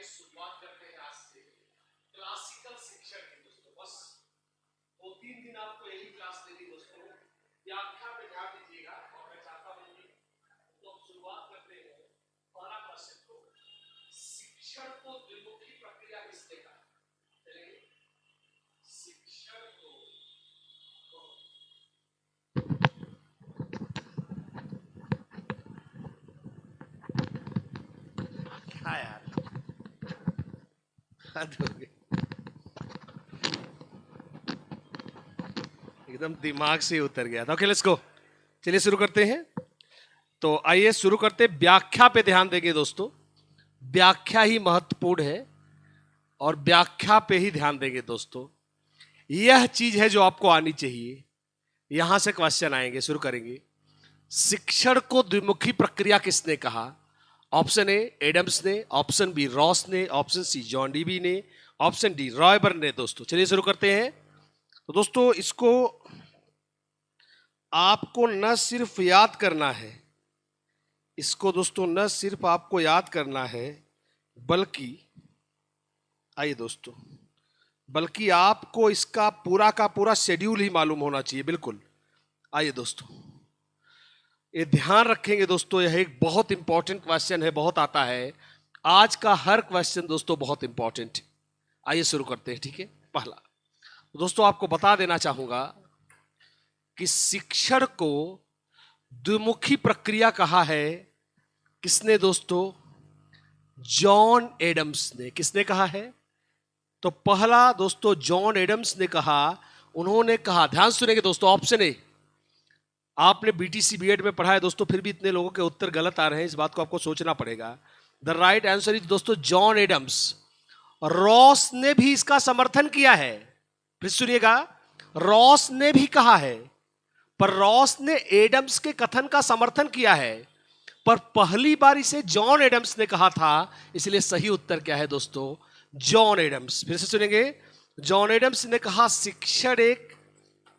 शुरुआत करते हैं आज से क्लासिकल शिक्षण की दोस्तों। बस 2-3 दिन आपको यही क्लास देनी दोस्तों, व्याख्या पे ध्यान दीजिएगा। और मैं चाहता हूँ कि तो शुरुआत करते हैं पहला क्वेश्चन को, शिक्षण को द्विमुखी प्रक्रिया किसने कहा? चलिए, शिक्षण को हाँ यार एकदम दिमाग से उतर गया था। ओके लेट्स गो, चलिए शुरू करते हैं। तो आइए शुरू करते हैं। व्याख्या पे ध्यान देंगे दोस्तों, व्याख्या ही महत्वपूर्ण है और व्याख्या पे ही ध्यान देंगे दोस्तों। यह चीज है जो आपको आनी चाहिए। यहां से क्वेश्चन आएंगे, शुरू करेंगे। शिक्षण को द्विमुखी प्रक्रिया किसने कहा? ऑप्शन ए एडम्स ने, ऑप्शन बी रॉस ने, ऑप्शन सी जॉन डीवी ने, ऑप्शन डी रॉयबर्न ने। दोस्तों चलिए शुरू करते हैं। तो दोस्तों इसको आपको न सिर्फ याद करना है, इसको दोस्तों न सिर्फ आपको याद करना है, बल्कि आइए दोस्तों, बल्कि आपको इसका पूरा का पूरा शेड्यूल ही मालूम होना चाहिए। बिल्कुल, आइए दोस्तों ये ध्यान रखेंगे दोस्तों, यह एक बहुत इंपॉर्टेंट क्वेश्चन है, बहुत आता है। आज का हर क्वेश्चन दोस्तों बहुत इंपॉर्टेंट है। आइए शुरू करते हैं, ठीक है। पहला दोस्तों आपको बता देना चाहूंगा कि शिक्षण को द्विमुखी प्रक्रिया कहा है किसने दोस्तों? जॉन एडम्स ने। किसने कहा है? तो पहला दोस्तों जॉन एडम्स ने कहा। उन्होंने कहा, ध्यान सुनेंगे दोस्तों, ऑप्शन ए। आपने बीटीसी बीएड में पढ़ा है दोस्तों, फिर भी इतने लोगों के उत्तर गलत आ रहे हैं, इस बात को आपको सोचना पड़ेगा। द राइट आंसर इज दोस्तों जॉन एडम्स। रॉस ने भी इसका समर्थन किया है। फिर सुनिएगा, रॉस ने भी कहा है, पर रॉस ने एडम्स के कथन का समर्थन किया है, पर पहली बार इसे जॉन एडम्स ने कहा था। इसलिए सही उत्तर क्या है दोस्तों? John Adams. फिर से सुनेंगे, जॉन एडम्स ने कहा शिक्षण एक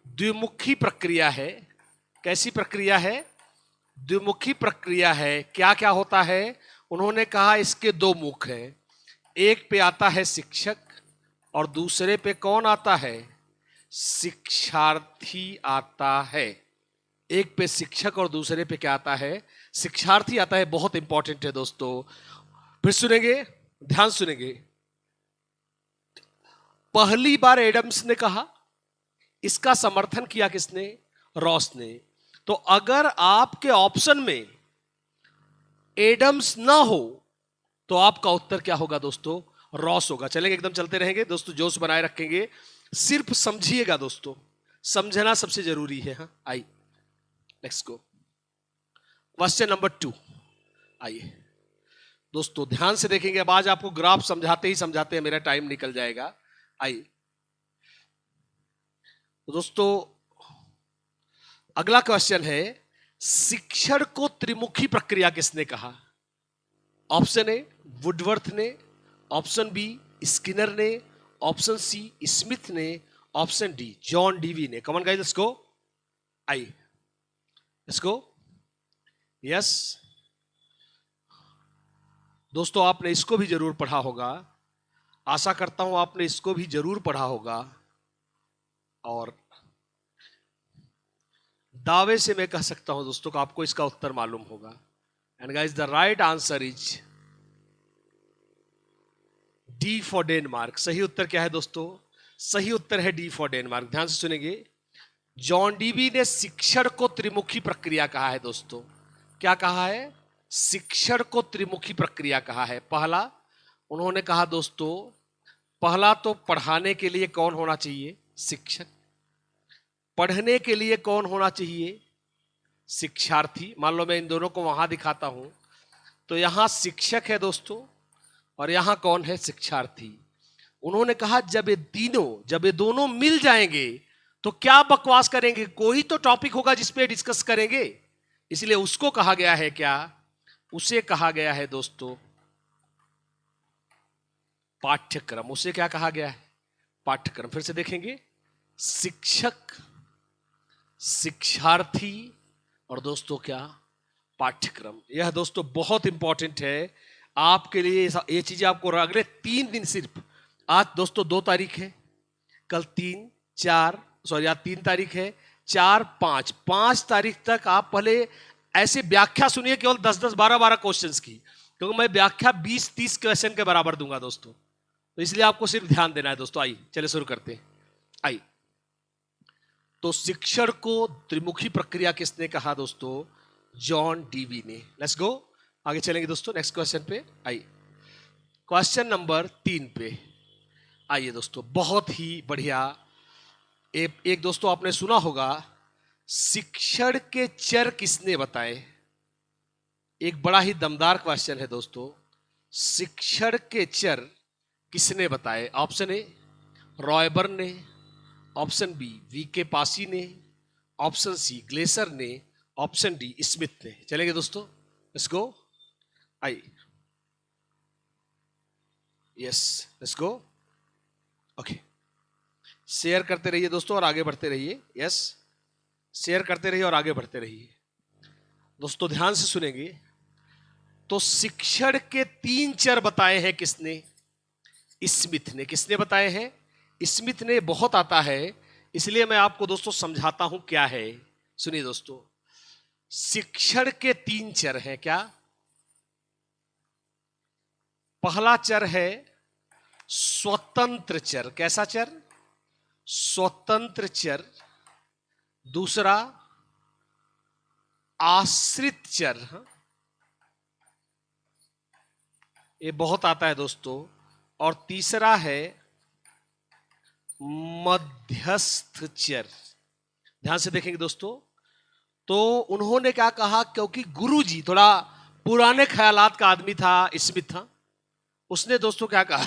द्विमुखी प्रक्रिया है। कैसी प्रक्रिया है? द्विमुखी प्रक्रिया है। क्या क्या होता है? उन्होंने कहा इसके दो मुख हैं। एक पे आता है शिक्षक और दूसरे पे कौन आता है? शिक्षार्थी आता है। एक पे शिक्षक और दूसरे पे क्या आता है? शिक्षार्थी आता है। बहुत इंपॉर्टेंट है दोस्तों। फिर सुनेंगे, ध्यान सुनेंगे। पहली बार एडम्स ने कहा, इसका समर्थन किया किसने? रॉस ने। तो अगर आपके ऑप्शन में एडम्स ना हो तो आपका उत्तर क्या होगा दोस्तों? रॉस होगा। चलेंगे, एकदम चलते रहेंगे दोस्तों, जोश बनाए रखेंगे। सिर्फ समझिएगा दोस्तों, समझना सबसे जरूरी है। हाँ I let's go, question number 2। आइए दोस्तों ध्यान से देखेंगे। अब आज आपको ग्राफ समझाते ही समझाते हैं मेरा टाइम निकल जाएगा। आइए तो दोस्तों अगला क्वेश्चन है, शिक्षण को त्रिमुखी प्रक्रिया किसने कहा? ऑप्शन ए वुडवर्थ ने, ऑप्शन बी स्किनर ने, ऑप्शन सी स्मिथ ने, ऑप्शन डी जॉन डीवी ने। Come on guys, let's go. आइए लेट्स गो। यस दोस्तों, आपने इसको भी जरूर पढ़ा होगा। आशा करता हूं आपने इसको भी जरूर पढ़ा होगा, और दावे से मैं कह सकता हूं दोस्तों कि आपको इसका उत्तर मालूम होगा। And guys the right answer is D for Denmark. सही उत्तर क्या है दोस्तों? सही उत्तर है डी फॉर डेनमार्क। ध्यान से सुनेंगे, जॉन डीवी ने शिक्षण को त्रिमुखी प्रक्रिया कहा है दोस्तों। क्या कहा है? शिक्षण को त्रिमुखी प्रक्रिया कहा है। पहला उन्होंने कहा दोस्तों, पहला तो पढ़ाने के लिए कौन होना चाहिए? शिक्षक। पढ़ने के लिए कौन होना चाहिए? शिक्षार्थी। मान लो मैं इन दोनों को वहां दिखाता हूं, तो यहां शिक्षक है दोस्तों और यहां कौन है? शिक्षार्थी। उन्होंने कहा जब ये दोनों मिल जाएंगे तो क्या बकवास करेंगे? कोई तो टॉपिक होगा जिसपे डिस्कस करेंगे। इसलिए उसको कहा गया है क्या? उसे कहा गया है दोस्तों पाठ्यक्रम। उसे क्या कहा गया है? पाठ्यक्रम। फिर से देखेंगे, शिक्षक, शिक्षार्थी और दोस्तों क्या? पाठ्यक्रम। यह दोस्तों बहुत इंपॉर्टेंट है। आपके लिए ये चीजें आपको अगले 3 दिन सिर्फ, आज दोस्तों 2 तारीख है, कल 3 है, 4 5 5 तारीख तक आप पहले ऐसे व्याख्या सुनिए, केवल 10 10 12 12 क्वेश्चंस की, क्योंकि मैं व्याख्या 20 30 क्वेश्चन के बराबर दूंगा दोस्तों, तो इसलिए आपको सिर्फ ध्यान देना है दोस्तों। आइए चलिए शुरू करते हैं। आइए, तो शिक्षण को त्रिमुखी प्रक्रिया किसने कहा दोस्तों? जॉन डीवी ने। लेट्स गो, आगे चलेंगे दोस्तों नेक्स्ट क्वेश्चन पे। आइए क्वेश्चन नंबर 3 पे आइए दोस्तों, बहुत ही बढ़िया। एक दोस्तों आपने सुना होगा, शिक्षण के चर किसने बताए? एक बड़ा ही दमदार क्वेश्चन है दोस्तों, शिक्षण के चर किसने बताए? ऑप्शन ए रॉयबर्न ने, ऑप्शन बी वीके पासी ने, ऑप्शन सी ग्लेसर ने, ऑप्शन डी स्मिथ ने। चलेंगे दोस्तों, let's go. I yes, let's go. Okay, share करते रहिए दोस्तों और आगे बढ़ते रहिए। यस, शेयर करते रहिए और आगे बढ़ते रहिए दोस्तों। ध्यान से सुनेंगे, तो शिक्षण के 3 चर बताए हैं किसने? स्मिथ ने। किसने बताए हैं? स्मिथ ने। बहुत आता है, इसलिए मैं आपको दोस्तों समझाता हूं क्या है। सुनिए दोस्तों, शिक्षण के 3 चर हैं। क्या? पहला चर है स्वतंत्र चर। कैसा चर? स्वतंत्र चर। दूसरा आश्रित चर, ये बहुत आता है दोस्तों। और तीसरा है मध्यस्थ चर। ध्यान से देखेंगे दोस्तों, तो उन्होंने क्या कहा, क्योंकि गुरुजी थोड़ा पुराने ख्यालात का आदमी था, स्मिथ था, उसने दोस्तों क्या कहा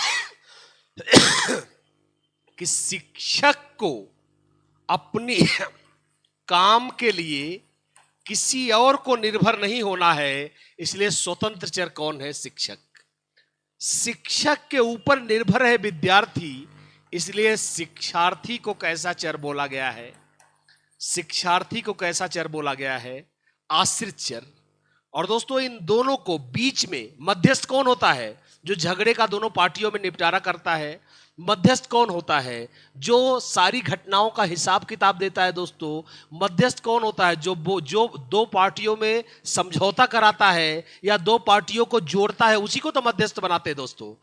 कि शिक्षक को अपनी काम के लिए किसी और को निर्भर नहीं होना है, इसलिए स्वतंत्र चर कौन है? शिक्षक। शिक्षक के ऊपर निर्भर है विद्यार्थी, इसलिए शिक्षार्थी को कैसा चर बोला गया है? शिक्षार्थी को कैसा चर बोला गया है? आश्रित चर। और दोस्तों, इन दोनों को बीच में मध्यस्थ कौन होता है? जो झगड़े का दोनों पार्टियों में निपटारा करता है। मध्यस्थ कौन होता है? जो सारी घटनाओं का हिसाब किताब देता है दोस्तों। मध्यस्थ कौन होता है? जो दो पार्टियों में समझौता कराता है या 2 पार्टियों को जोड़ता है, उसी को तो मध्यस्थ बनाते हैं दोस्तों।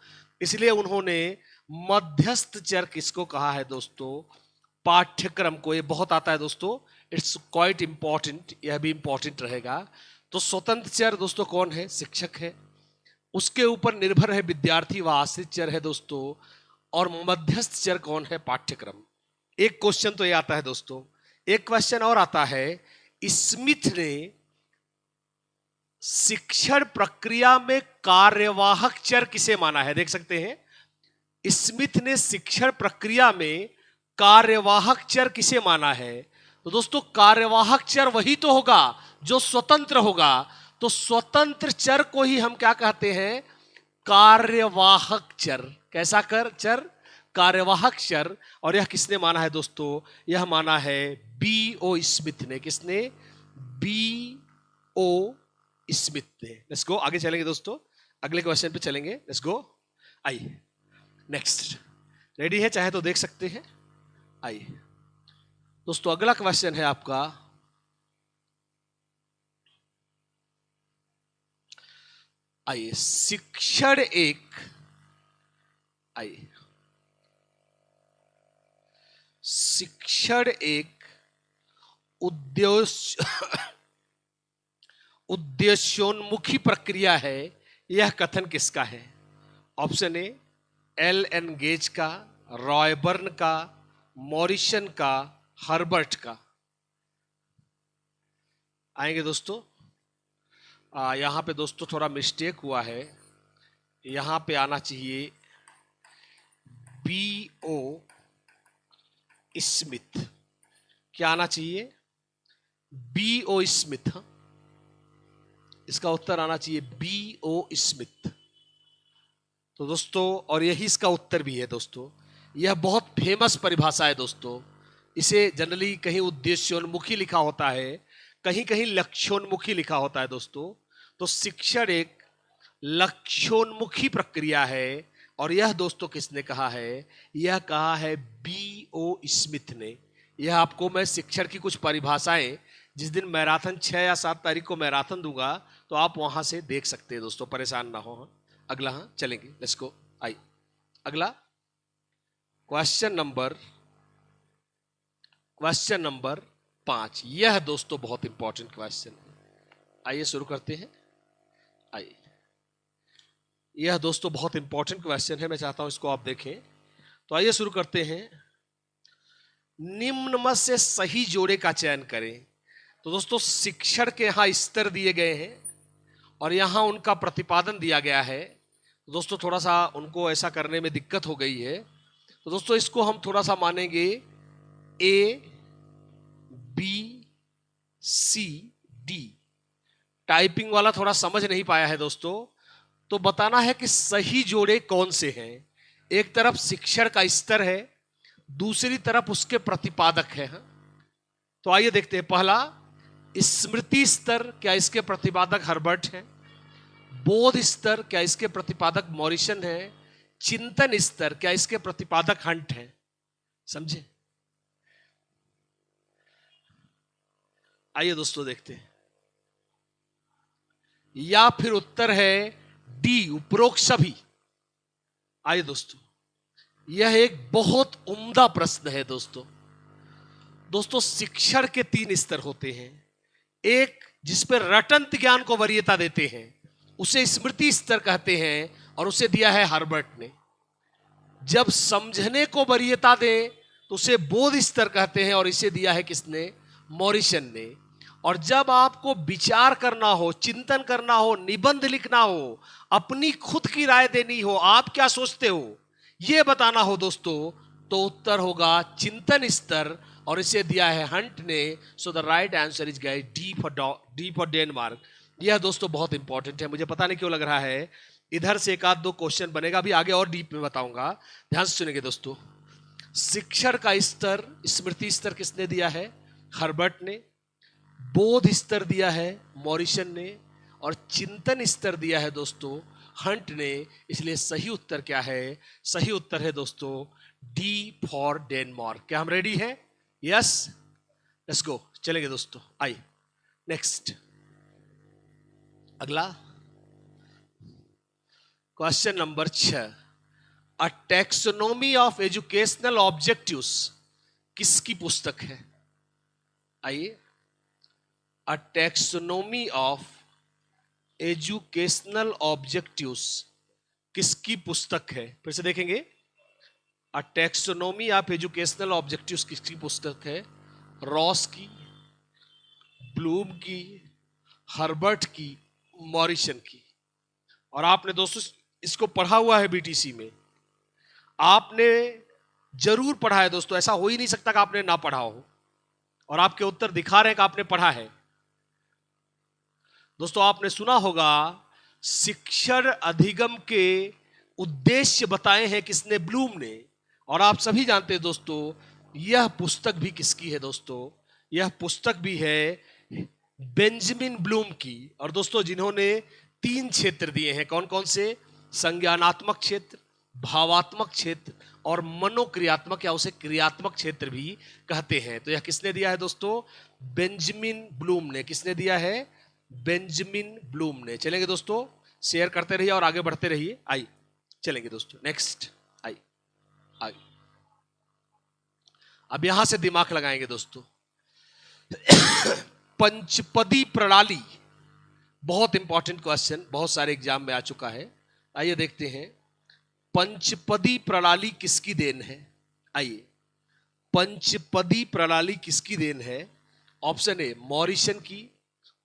इसलिए उन्होंने मध्यस्थ चर किसको कहा है दोस्तों? पाठ्यक्रम को। ये बहुत आता है दोस्तों, इट्स क्वाइट इंपॉर्टेंट, यह भी इंपॉर्टेंट रहेगा। तो स्वतंत्र चर दोस्तों कौन है? शिक्षक है। उसके ऊपर निर्भर है विद्यार्थी, वह आश्रित चर है दोस्तों। और मध्यस्थ चर कौन है? पाठ्यक्रम। एक क्वेश्चन तो ये आता है दोस्तों। एक क्वेश्चन और आता है, स्मिथ ने शिक्षण प्रक्रिया में कार्यवाहक चर किसे माना है? देख सकते हैं, स्मिथ ने शिक्षण प्रक्रिया में कार्यवाहक चर किसे माना है? तो दोस्तों, कार्यवाहक चर वही तो होगा जो स्वतंत्र होगा। तो स्वतंत्र चर को ही हम क्या कहते हैं? कार्यवाहक चर। कैसा कर चर? कार्यवाहक चर। और यह किसने माना है दोस्तों? यह माना है B.O. स्मिथ ने। किसने? B.O. स्मिथ ने। लेट्स गो, आगे चलेंगे दोस्तों, अगले क्वेश्चन पे चलेंगे। Let's go. आइए नेक्स्ट, रेडी है? चाहे तो देख सकते हैं। आइए दोस्तों, अगला क्वेश्चन है आपका, आइए शिक्षण एक, आइए शिक्षण एक उद्देश्योन्मुखी प्रक्रिया है, यह कथन किसका है? Option A L.N. गेज का, रॉयबर्न का, मॉरिसन का, हर्बर्ट का। आएंगे दोस्तों। यहां पे दोस्तों थोड़ा मिस्टेक हुआ है, यहां पे आना चाहिए B.O. स्मिथ। क्या आना चाहिए? B.O. स्मिथ। इसका उत्तर आना चाहिए B.O. स्मिथ। तो दोस्तों, और यही इसका उत्तर भी है दोस्तों। यह बहुत फेमस परिभाषा है दोस्तों। इसे जनरली कहीं उद्देश्योन्मुखी लिखा होता है, कहीं कहीं लक्ष्योन्मुखी लिखा होता है दोस्तों। तो शिक्षण एक लक्ष्योन्मुखी प्रक्रिया है। और यह दोस्तों किसने कहा है? यह कहा है B.O. स्मिथ ने। यह आपको मैं शिक्षण की कुछ परिभाषाएं, जिस दिन मैराथन 6 या 7 तारीख को मैराथन दूंगा तो आप वहां से देख सकते हैं दोस्तों, परेशान ना हो। अगला चलेंगे, लेट्स गो। आइए अगला क्वेश्चन नंबर 5। यह दोस्तों बहुत इंपॉर्टेंट क्वेश्चन है। आइए शुरू करते हैं। आइए, यह दोस्तों बहुत इंपॉर्टेंट क्वेश्चन है, मैं चाहता हूं इसको आप देखें। तो आइए शुरू करते हैं। निम्न में से सही जोड़े का चयन करें। तो दोस्तों शिक्षण के यहां स्तर दिए गए हैं और यहां उनका प्रतिपादन दिया गया है। तो दोस्तों थोड़ा सा उनको ऐसा करने में दिक्कत हो गई है, तो दोस्तों इसको हम थोड़ा सा मानेंगे ABCD। टाइपिंग वाला थोड़ा समझ नहीं पाया है दोस्तों, तो बताना है कि सही जोड़े कौन से हैं। एक तरफ शिक्षण का स्तर है, दूसरी तरफ उसके प्रतिपादक है। तो आइए देखते हैं। पहला, स्मृति स्तर, क्या इसके प्रतिपादक हर्बर्ट हैं? बोध स्तर, क्या इसके प्रतिपादक मॉरिसन है? चिंतन स्तर, क्या इसके प्रतिपादक हंट हैं? समझे? आइए दोस्तों देखते हैं। या फिर उत्तर है डी, उपरोक्त सभी। आइए दोस्तों, यह एक बहुत उम्दा प्रश्न है दोस्तों शिक्षण के 3 स्तर होते हैं। एक जिस पर रटंत ज्ञान को वरीयता देते हैं उसे स्मृति स्तर कहते हैं, और उसे दिया है हर्बर्ट ने। जब समझने को वरीयता दे तो उसे बोध स्तर कहते हैं, और इसे दिया है किसने? मॉरिसन ने। और जब आपको विचार करना हो, चिंतन करना हो, निबंध लिखना हो, अपनी खुद की राय देनी हो, आप क्या सोचते हो यह बताना हो दोस्तों, तो उत्तर होगा चिंतन स्तर, और इसे दिया है हंट ने। So the right answer is guys D for Denmark. यह दोस्तों बहुत इंपॉर्टेंट है, मुझे पता नहीं क्यों लग रहा है इधर से 1-2 क्वेश्चन बनेगा, अभी आगे और डीप में बताऊंगा, ध्यान से सुनेंगे दोस्तों। शिक्षण का स्तर, स्मृति स्तर किसने दिया है? हर्बर्ट ने। बोध स्तर दिया है मॉरिसन ने, और चिंतन स्तर दिया है दोस्तों हंट ने। इसलिए सही उत्तर क्या है? सही उत्तर है दोस्तों डी फॉर डेनमार्क। क्या हम रेडी हैं? यस, लेट्स गो, चलेंगे दोस्तों। आइए नेक्स्ट, अगला question number 6। A taxonomy of educational objectives किसकी पुस्तक है? आइए, अ टैक्सोनॉमी ऑफ एजुकेशनल ऑब्जेक्टिव्स किसकी पुस्तक है? फिर से देखेंगे। अ टैक्सोनॉमी ऑफ एजुकेशनल ऑब्जेक्टिव्स किसकी पुस्तक है? रॉस की, ब्लूम की, हर्बर्ट की, मॉरिसन की। और आपने दोस्तों इसको पढ़ा हुआ है बीटीसी में, आपने जरूर पढ़ा है दोस्तों, ऐसा हो ही नहीं सकता कि आपने ना पढ़ा हो, और आपके उत्तर दिखा रहे हैं कि आपने पढ़ा है। दोस्तों आपने सुना होगा शिक्षण अधिगम के उद्देश्य बताए हैं किसने? ब्लूम ने। और आप सभी जानते हैं दोस्तों यह पुस्तक भी किसकी है दोस्तों? यह पुस्तक भी है बेंजामिन ब्लूम की। और दोस्तों जिन्होंने 3 क्षेत्र दिए हैं, कौन कौन से? संज्ञानात्मक क्षेत्र, भावात्मक क्षेत्र और मनोक्रियात्मक, या उसे क्रियात्मक क्षेत्र भी कहते हैं। तो यह किसने दिया है दोस्तों? बेंजामिन ब्लूम ने। किसने दिया है? बेंजामिन ब्लूम ने। चलेंगे दोस्तों, शेयर करते रहिए और आगे बढ़ते रहिए। आइए चलेंगे दोस्तों नेक्स्ट। आइए आगे, अब यहां से दिमाग लगाएंगे दोस्तों। पंचपदी प्रणाली बहुत इंपॉर्टेंट क्वेश्चन, बहुत सारे एग्जाम में आ चुका है। आइए देखते हैं पंचपदी प्रणाली किसकी देन है। आइए, पंचपदी प्रणाली किसकी देन है? ऑप्शन ए मॉरिसन की,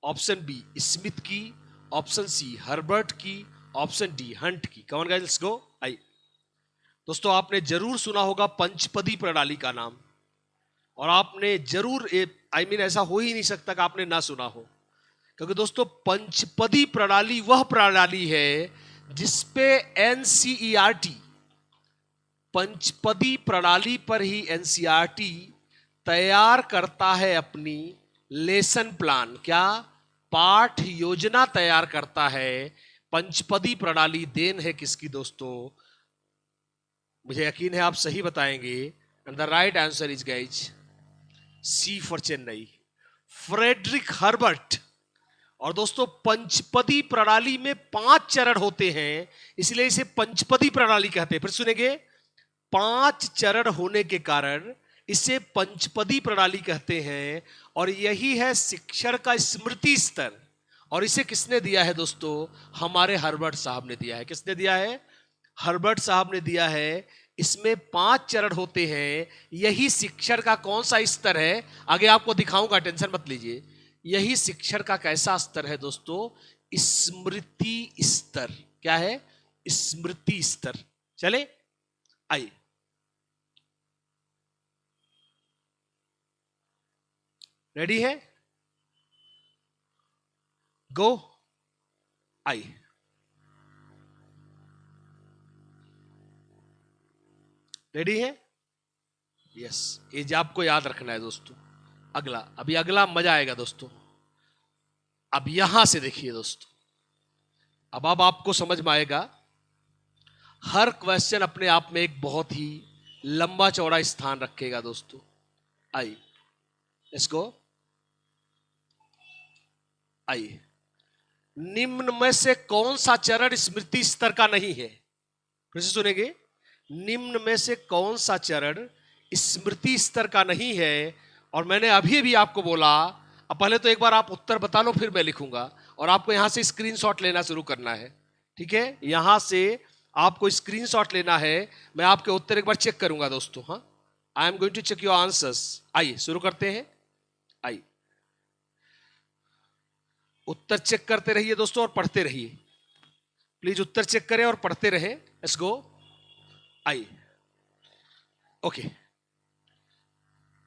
ऑप्शन बी स्मिथ की, ऑप्शन सी हर्बर्ट की, ऑप्शन डी हंट की। कौन गाइस, लेट्स गो। आइए दोस्तों, आपने जरूर सुना होगा पंचपदी प्रणाली का नाम, और आपने जरूर ऐसा हो ही नहीं सकता कि आपने ना सुना हो, क्योंकि दोस्तों पंचपदी प्रणाली वह प्रणाली है जिसपे एनसीईआरटी, पंचपदी प्रणाली पर ही एनसीईआरटी तैयार करता है अपनी लेसन प्लान। क्या? पाठ योजना तैयार करता है पंचपदी प्रणाली देन है किसकी दोस्तों? मुझे यकीन है आप सही बताएंगे। And the right answer is guys C for Chennai, Frederick Herbert. और दोस्तों पंचपदी प्रणाली में 5 चरण होते हैं, इसलिए इसे पंचपदी प्रणाली कहते हैं। फिर सुनेंगे, 5 चरण होने के कारण इसे पंचपदी प्रणाली कहते हैं। और यही है शिक्षण का स्मृति स्तर। और इसे किसने दिया है दोस्तों? हमारे हर्बर्ट साहब ने दिया है। किसने दिया है? हर्बर्ट साहब ने दिया है। इसमें 5 चरण होते हैं। यही शिक्षण का कौन सा स्तर है, आगे आपको दिखाऊंगा, टेंशन मत लीजिए। यही शिक्षण का कैसा स्तर है दोस्तों? स्मृति स्तर। क्या है? स्मृति स्तर। चले आइए, रेडी है? गो, आइए। रेडी है? यस, ये जो आपको याद रखना है दोस्तों। अगला, अभी अगला मजा आएगा दोस्तों। अब यहां से देखिए दोस्तों, अब आपको समझ में आएगा। हर क्वेश्चन अपने आप में एक बहुत ही लंबा चौड़ा स्थान रखेगा दोस्तों। आइए, लेट्स गो। आइए, निम्न में से कौन सा चरण स्मृति स्तर का नहीं है? फिर से सुनेंगे, निम्न में से कौन सा चरण स्मृति स्तर का नहीं है? और मैंने अभी भी आपको बोला, अब पहले तो एक बार आप उत्तर बता लो, फिर मैं लिखूंगा। और आपको यहां से स्क्रीनशॉट लेना शुरू करना है, ठीक है? यहां से आपको स्क्रीनशॉट लेना है। मैं आपके उत्तर एक बार चेक करूंगा दोस्तों। हाँ, I am going to check your answers. आइए शुरू करते हैं। आइए, उत्तर चेक करते रहिए दोस्तों और पढ़ते रहिए। प्लीज उत्तर चेक करें और पढ़ते रहें। Let's go. आइए, ओके।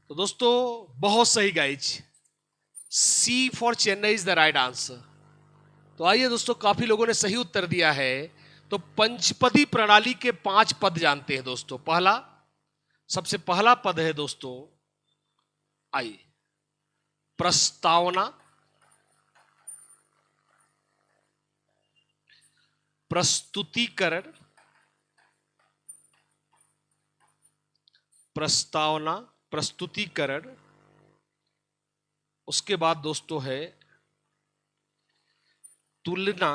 तो दोस्तों बहुत सही guys, C for Chennai is the right answer. तो आइए दोस्तों, काफी लोगों ने सही उत्तर दिया है। तो पंचपदी प्रणाली के 5 पद जानते हैं दोस्तों। पहला, सबसे पहला पद है दोस्तों, आइए, प्रस्तावना, प्रस्तुतिकरण, प्रस्तावना, प्रस्तुतिकरण। उसके बाद दोस्तों है तुलना,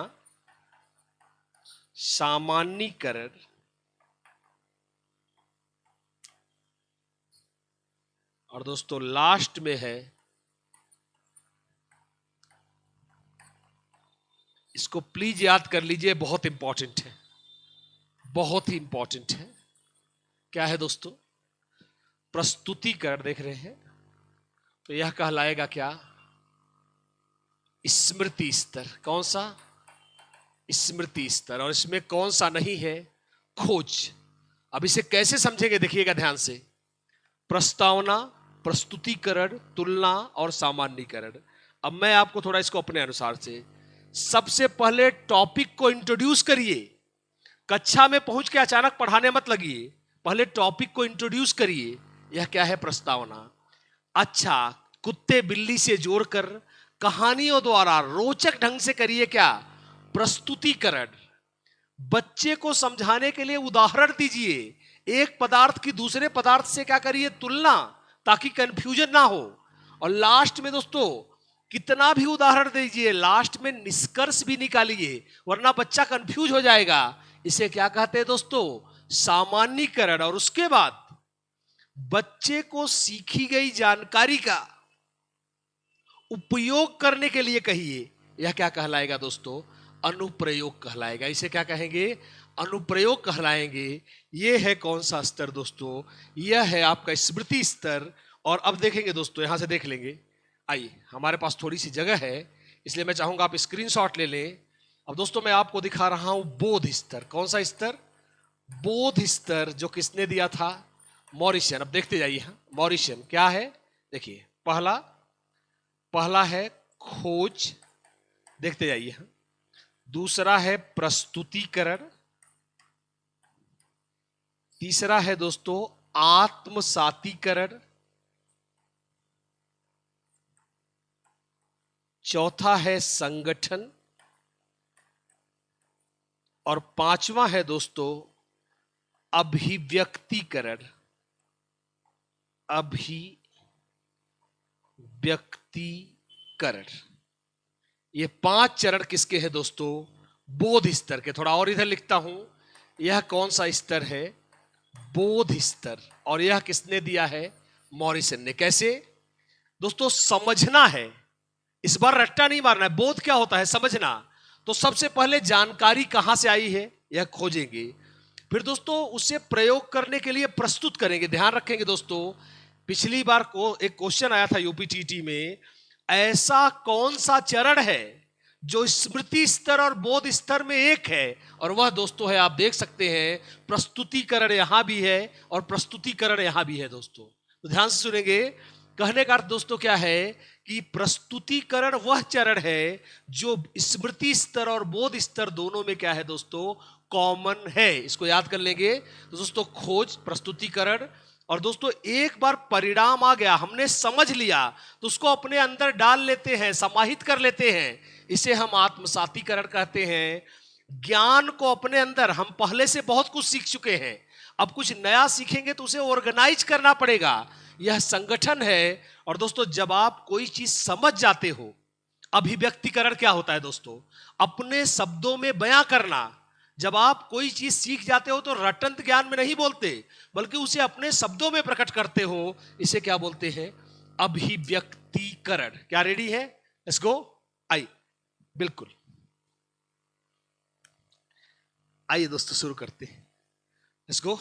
सामान्यीकरण, और दोस्तों लास्ट में है, इसको प्लीज याद कर लीजिए, बहुत इंपॉर्टेंट है, बहुत ही इंपॉर्टेंट है। क्या है दोस्तों? प्रस्तुतिकरण। देख रहे हैं? तो यह कहलाएगा क्या? स्मृति स्तर। कौन सा? स्मृति स्तर। और इसमें कौन सा नहीं है? खोज। अब इसे कैसे समझेंगे देखिएगा ध्यान से। प्रस्तावना, प्रस्तुतिकरण, तुलना और सामान्यीकरण। अब मैं आपको थोड़ा इसको अपने अनुसार से, सबसे पहले टॉपिक को इंट्रोड्यूस करिए। कक्षा में पहुंच के अचानक पढ़ाने मत लगिए, पहले टॉपिक को इंट्रोड्यूस करिए। यह क्या है? प्रस्तावना। अच्छा, कुत्ते बिल्ली से जोड़कर कहानियों द्वारा रोचक ढंग से करिए क्या? प्रस्तुतिकरण। बच्चे को समझाने के लिए उदाहरण दीजिए। एक पदार्थ की दूसरे पदार्थ से क्या करिए? तुलना, ताकि कंफ्यूजन ना हो। और लास्ट में दोस्तों, कितना भी उदाहरण दीजिए, लास्ट में निष्कर्ष भी निकालिए, वरना बच्चा कंफ्यूज हो जाएगा। इसे क्या कहते हैं दोस्तों? सामान्यीकरण। और उसके बाद बच्चे को सीखी गई जानकारी का उपयोग करने के लिए कहिए। यह क्या कहलाएगा दोस्तों? अनुप्रयोग कहलाएगा। इसे क्या कहेंगे? अनुप्रयोग कहलाएंगे। यह है कौन सा स्तर दोस्तों? यह है आपका स्मृति स्तर। और अब देखेंगे दोस्तों, यहां से देख लेंगे। आइए, हमारे पास थोड़ी सी जगह है, इसलिए मैं चाहूंगा आप स्क्रीनशॉट ले लें। अब दोस्तों मैं आपको दिखा रहा हूं बोध स्तर। कौन सा स्तर? बोध स्तर, जो किसने दिया था? मॉरिसन। अब देखते जाइए। मॉरिसन क्या है? देखिए, पहला है खोज, देखते जाइए। दूसरा है प्रस्तुतिकरण, तीसरा है दोस्तों आत्मसातीकरण, चौथा है संगठन, और पांचवा है दोस्तों अभिव्यक्तिकरण। अभिव्यक्तिकरण। ये 5 चरण किसके हैं दोस्तों? बोध स्तर के। थोड़ा और इधर लिखता हूं, यह कौन सा स्तर है? बोध स्तर। और यह किसने दिया है? मॉरिसन ने। कैसे दोस्तों? समझना है, इस बार रट्टा नहीं मारना है। बोध क्या होता है? समझना। तो सबसे पहले जानकारी कहां से आई है यह खोजेंगे, फिर दोस्तों उसे प्रयोग करने के लिए प्रस्तुत करेंगे। ध्यान रखेंगे दोस्तों, पिछली बार को एक क्वेश्चन आया था यूपीटीटी में, ऐसा कौन सा चरण है जो स्मृति स्तर और बोध स्तर में एक है? और वह दोस्तों है, आप देख सकते हैं, प्रस्तुतिकरण यहां भी है और प्रस्तुतिकरण यहां भी है दोस्तों। तो ध्यान से सुनेंगे। कहने का अर्थ दोस्तों क्या है कि प्रस्तुतिकरण वह चरण है जो स्मृति स्तर और बोध स्तर दोनों में क्या है दोस्तों? कॉमन है। इसको याद कर लेंगे। तो दोस्तों खोज, प्रस्तुतिकरण, और दोस्तों एक बार परिणाम आ गया, हमने समझ लिया, तो उसको अपने अंदर डाल लेते हैं, समाहित कर लेते हैं। इसे हम आत्मसातीकरण कहते हैं। ज्ञान को अपने अंदर, हम पहले से बहुत कुछ सीख चुके हैं, अब कुछ नया सीखेंगे तो उसे ऑर्गेनाइज करना पड़ेगा। यह संगठन है। और दोस्तों जब आप कोई चीज समझ जाते हो, अभिव्यक्तिकरण क्या होता है दोस्तों? अपने शब्दों में बयां करना। जब आप कोई चीज सीख जाते हो तो रटंत ज्ञान में नहीं बोलते, बल्कि उसे अपने शब्दों में प्रकट करते हो। इसे क्या बोलते हैं? अभिव्यक्तिकरण। क्या रेडी है? Let's go. आइए, बिल्कुल आइए दोस्तों शुरू करते हैं। Let's go.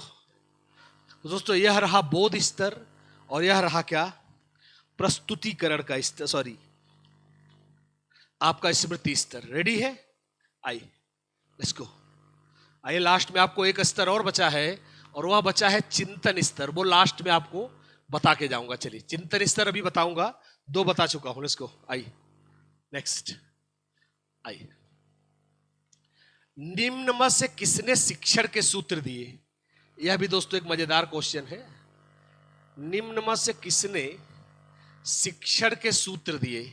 तो दोस्तों यह रहा बोध स्तर और यह रहा क्या? प्रस्तुतिकरण का स्तर, सॉरी आपका स्मृति स्तर। रेडी है? आइए लेट्स गो। आइए, लास्ट में आपको एक स्तर और बचा है और वह बचा है चिंतन स्तर। वो लास्ट में आपको बता के जाऊंगा। चलिए, चिंतन स्तर अभी बताऊंगा, 2 बता चुका हूं। Let's go. आइए नेक्स्ट। आइए, निम्न में से किसने शिक्षण के सूत्र दिए? यह भी दोस्तों एक मजेदार क्वेश्चन है। निम्न में से किसने शिक्षण के सूत्र दिए?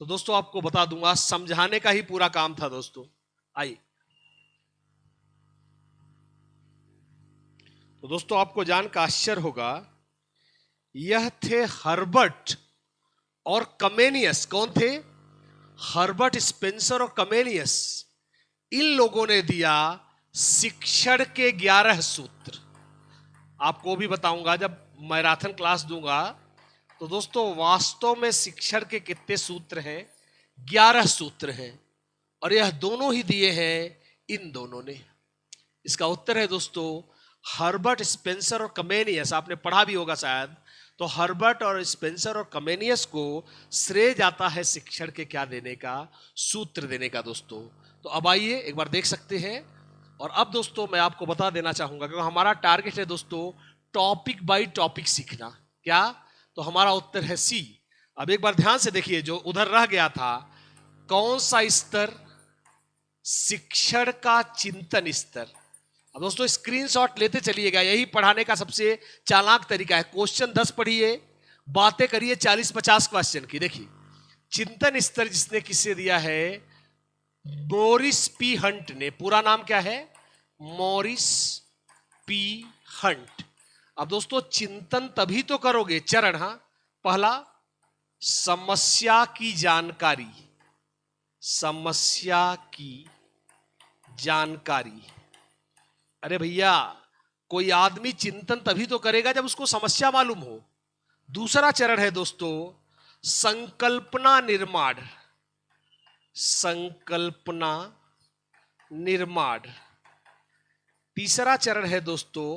तो दोस्तों आपको बता दूंगा, समझाने का ही पूरा काम था दोस्तों। आइए, तो दोस्तों आपको जानकर आश्चर्य होगा, यह थे हर्बर्ट और कमेनियस। कौन थे? हर्बर्ट स्पेंसर और कमेनियस। इन लोगों ने दिया शिक्षण के 11 सूत्र। आपको भी बताऊंगा जब मैराथन क्लास दूंगा। तो दोस्तों वास्तव में शिक्षण के कितने सूत्र हैं? 11 सूत्र हैं। और यह दोनों ही दिए हैं इन दोनों ने। इसका उत्तर है दोस्तों हर्बर्ट स्पेंसर और कमेनियस। आपने पढ़ा भी होगा शायद। तो हर्बर्ट और स्पेंसर और कमेनियस को श्रेय जाता है शिक्षण के क्या देने का? सूत्र देने का दोस्तों। तो अब आइए एक बार देख सकते हैं। और अब दोस्तों मैं आपको बता देना चाहूंगा, क्योंकि हमारा टारगेट है दोस्तों टॉपिक बाय टॉपिक सीखना। क्या? तो हमारा उत्तर है सी। अब एक बार ध्यान से देखिए, जो उधर रह गया था, कौन सा स्तर? शिक्षण का चिंतन स्तर। अब दोस्तों स्क्रीनशॉट लेते चलिएगा, यही पढ़ाने का सबसे चालाक तरीका है। क्वेश्चन 10 पढ़िए, बातें करिए 40-50 क्वेश्चन की। देखिए, चिंतन स्तर जिसने किससे दिया है? मॉरिस पी हंट ने। पूरा नाम क्या है? Morris P Hunt. अब दोस्तों चिंतन तभी तो करोगे, चरण, हाँ, पहला समस्या की जानकारी। समस्या की जानकारी। अरे भैया, कोई आदमी चिंतन तभी तो करेगा जब उसको समस्या मालूम हो। दूसरा चरण है दोस्तों संकल्पना निर्माण। संकल्पना निर्माण। तीसरा चरण है दोस्तों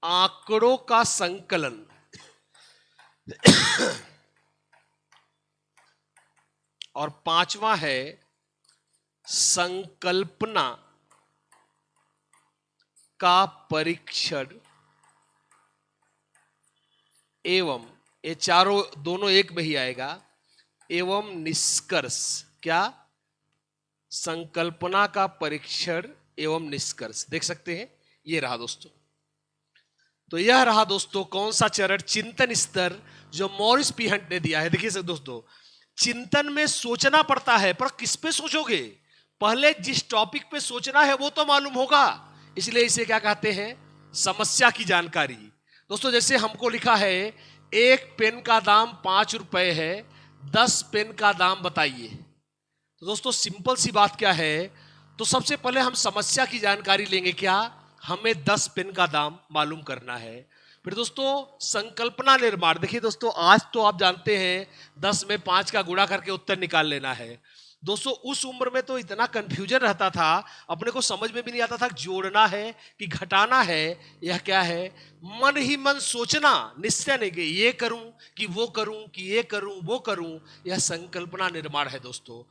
आंकड़ों का संकलन। और पांचवा है संकल्पना का परीक्षण एवं, ये चारों दोनों एक में ही आएगा, एवं निष्कर्ष। क्या? संकल्पना का परीक्षण एवं निष्कर्ष। देख सकते हैं, ये रहा दोस्तों। तो यह रहा दोस्तों कौन सा चरण? चिंतन स्तर, जो मॉरिस पी हंट ने दिया है। देखिए दोस्तों, चिंतन में सोचना पड़ता है, पर किस पे सोचोगे? पहले जिस टॉपिक पे सोचना है वो तो मालूम होगा, इसलिए इसे क्या कहते हैं, समस्या की जानकारी। दोस्तों जैसे हमको लिखा है एक पेन का दाम 5 रुपए है, 10 पेन का दाम बताइए। तो दोस्तों सिंपल सी बात क्या है, तो सबसे पहले हम समस्या की जानकारी लेंगे, क्या हमें 10 पेन का दाम मालूम करना है। फिर दोस्तों संकल्पना निर्माण, देखिए दोस्तों आज तो आप जानते हैं 10 में 5 का गुणा करके उत्तर निकाल लेना है। दोस्तों उस उम्र में तो इतना कंफ्यूजन रहता था, अपने को समझ में भी नहीं आता था जोड़ना है कि घटाना है, यह क्या है, मन ही मन सोचना, निश्चय नहीं कि ये करूं कि वो करूं कि ये करूं वो करूं, यह संकल्पना निर्माण है दोस्तों।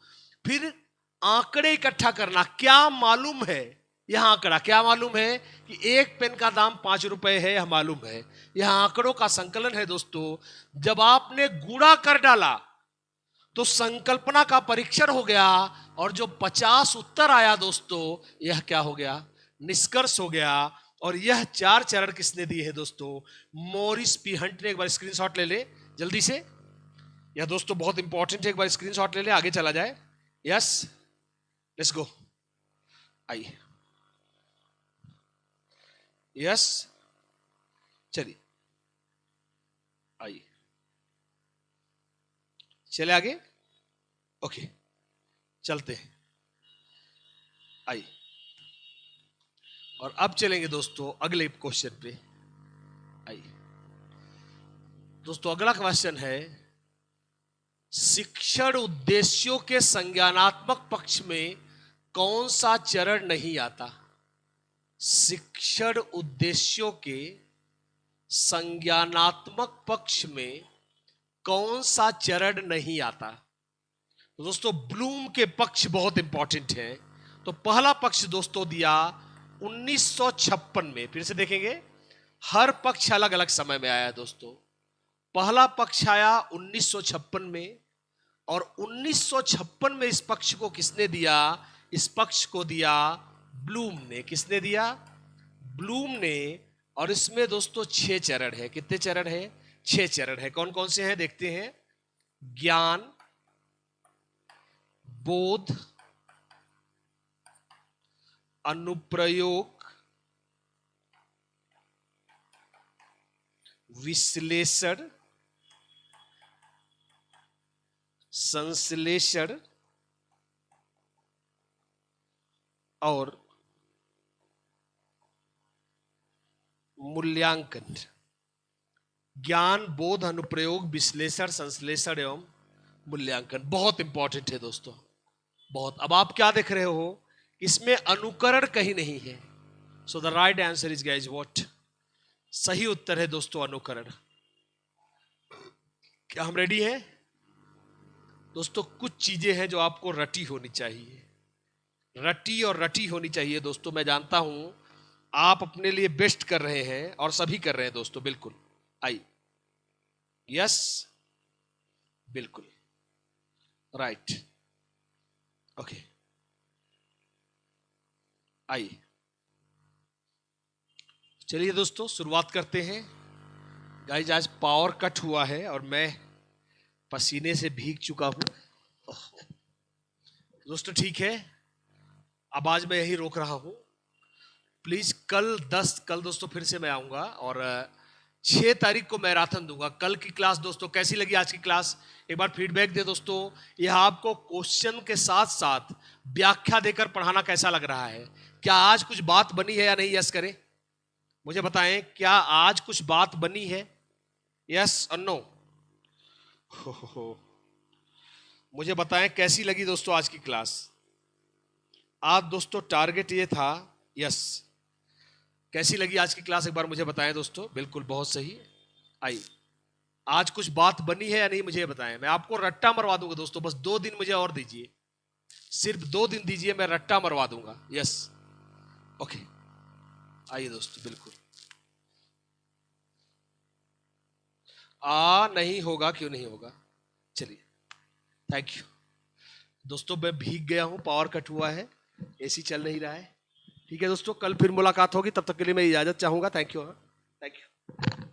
फिर आंकड़े इकट्ठा करना, क्या मालूम है, यह आंकड़ा क्या मालूम है कि एक पेन का दाम 5 रुपए है, यह मालूम है, यह आंकड़ों का संकलन है दोस्तों। जब आपने गुणा कर डाला तो संकल्पना का परीक्षण हो गया, और जो 50 उत्तर आया दोस्तों, यह क्या हो गया, निष्कर्ष हो गया। और यह 4 चरण किसने दिए हैं दोस्तों, मॉरिस पी हंट ने। एक बार स्क्रीनशॉट ले ले जल्दी से, यह दोस्तों बहुत इंपॉर्टेंट है, एक बार स्क्रीनशॉट ले ले, आगे चला जाए। यस लेट्स गो, आइए, यस चलिए आइए, चले आगे, ओके चलते हैं, आइए। और अब चलेंगे दोस्तों अगले क्वेश्चन पे, आइए। दोस्तों अगला क्वेश्चन है, शिक्षण उद्देश्यों के संज्ञानात्मक पक्ष में कौन सा चरण नहीं आता। शिक्षण उद्देश्यों के संज्ञानात्मक पक्ष में कौन सा चरण नहीं आता। तो दोस्तों ब्लूम के पक्ष बहुत इंपॉर्टेंट है। तो पहला पक्ष दोस्तों दिया 1956 में, फिर से देखेंगे हर पक्ष अलग अलग समय में आया दोस्तों। पहला पक्ष आया 1956 में, और 1956 में इस पक्ष को किसने दिया, इस पक्ष को दिया ब्लूम ने। किसने दिया, ब्लूम ने। और इसमें दोस्तों 6 चरण है। कितने चरण है, 6 चरण है। कौन कौन से हैं देखते हैं, ज्ञान, बोध, अनुप्रयोग, विश्लेषण, संश्लेषण और मूल्यांकन। ज्ञान, बोध, अनुप्रयोग, विश्लेषण, संश्लेषण एवं मूल्यांकन बहुत इंपॉर्टेंट है दोस्तों, बहुत। अब आप क्या देख रहे हो, इसमें अनुकरण कहीं नहीं है। So the right answer is guys what, सही उत्तर है दोस्तों अनुकरण। क्या हम रेडी हैं दोस्तों? कुछ चीजें हैं जो आपको रटी होनी चाहिए, रटी और रटी होनी चाहिए दोस्तों। मैं जानता हूं आप अपने लिए बेस्ट कर रहे हैं, और सभी कर रहे हैं दोस्तों, बिल्कुल। आई यस, बिल्कुल राइट, ओके आइए। चलिए दोस्तों शुरुआत करते हैं। गाइज आज पावर कट हुआ है और मैं पसीने से भीग चुका हूं दोस्तों, ठीक है। अब आज मैं यही रोक रहा हूं। प्लीज कल दोस्तों फिर से मैं आऊंगा, और 6 तारीख को मैराथन दूंगा। कल की क्लास दोस्तों कैसी लगी, आज की क्लास एक बार फीडबैक दे दोस्तों। यह आपको क्वेश्चन के साथ साथ व्याख्या देकर पढ़ाना कैसा लग रहा है? क्या आज कुछ बात बनी है या नहीं? यस करें, मुझे बताएं, क्या आज कुछ बात बनी है? यस और नो? मुझे बताएं कैसी लगी दोस्तों आज की क्लास। आज दोस्तों टारगेट ये था, यस। कैसी लगी आज की क्लास एक बार मुझे बताएं दोस्तों। बिल्कुल बहुत सही। आई आज कुछ बात बनी है या नहीं मुझे बताएं। मैं आपको रट्टा मरवा दूंगा दोस्तों, बस 2 दिन मुझे और दीजिए, सिर्फ 2 दिन दीजिए, मैं रट्टा मरवा दूंगा। यस ओके, आइए दोस्तों, बिल्कुल। नहीं होगा, क्यों नहीं होगा? चलिए, थैंक यू दोस्तों। मैं भीग गया हूं, पावर कट हुआ है, एसी चल नहीं रहा है। ठीक है दोस्तों, कल फिर मुलाकात होगी, तब तक के लिए मैं इजाजत चाहूंगा। Thank you, thank you.